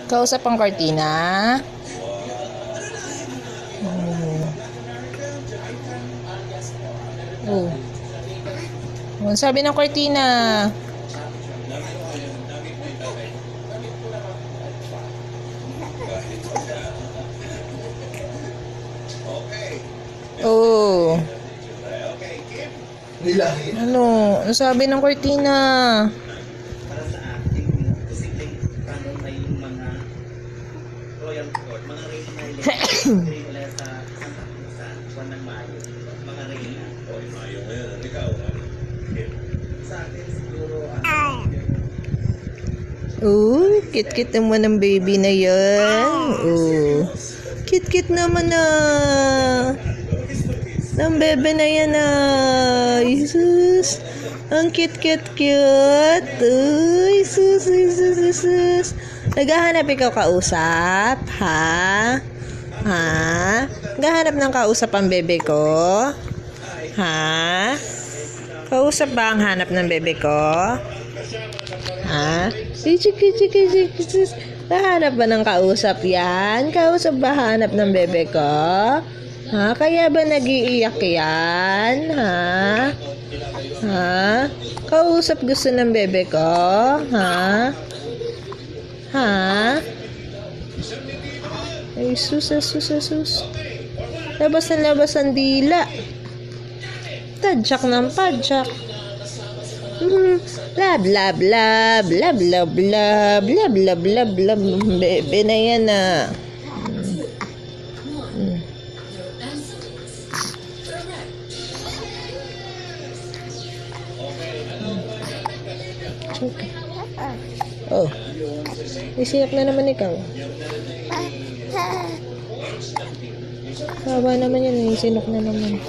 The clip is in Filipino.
Kausap ang kortina. Oh. Ano sabi ng kortina? Oh. Ano? Ano sabi ng kortina? Para sa ating posibleng tanong ay yung mga royal court, mga reyna nila sa Santa Cruz buwan ng Mayo. Mga reyna. O, Mayo ngayon. Ikaw, sa atin siguro, Kit-kit naman ang baby na yan. Oh. Kit-kit naman na. Ang bebe na yan Jesus. Ang cute. Uy, sus. Naghahanap ikaw kausap? Ha? Naghahanap ng kausap ang bebe ko? Ha? Kausap ba ang hanap ng bebe ko? Ha? Nahanap ba ng kausap yan? Kausap ba hanap ng bebe ko? Ha? Kaya ba nag-iiyak yan? Ha? Kausap gusto ng bebe ko? Ha? Ay, sus. Labas ang dila. Tadyak ng padyak. Lab. Bebe na yan Oh. Isiyak na naman ikaw. Haba naman yan, sinok na naman.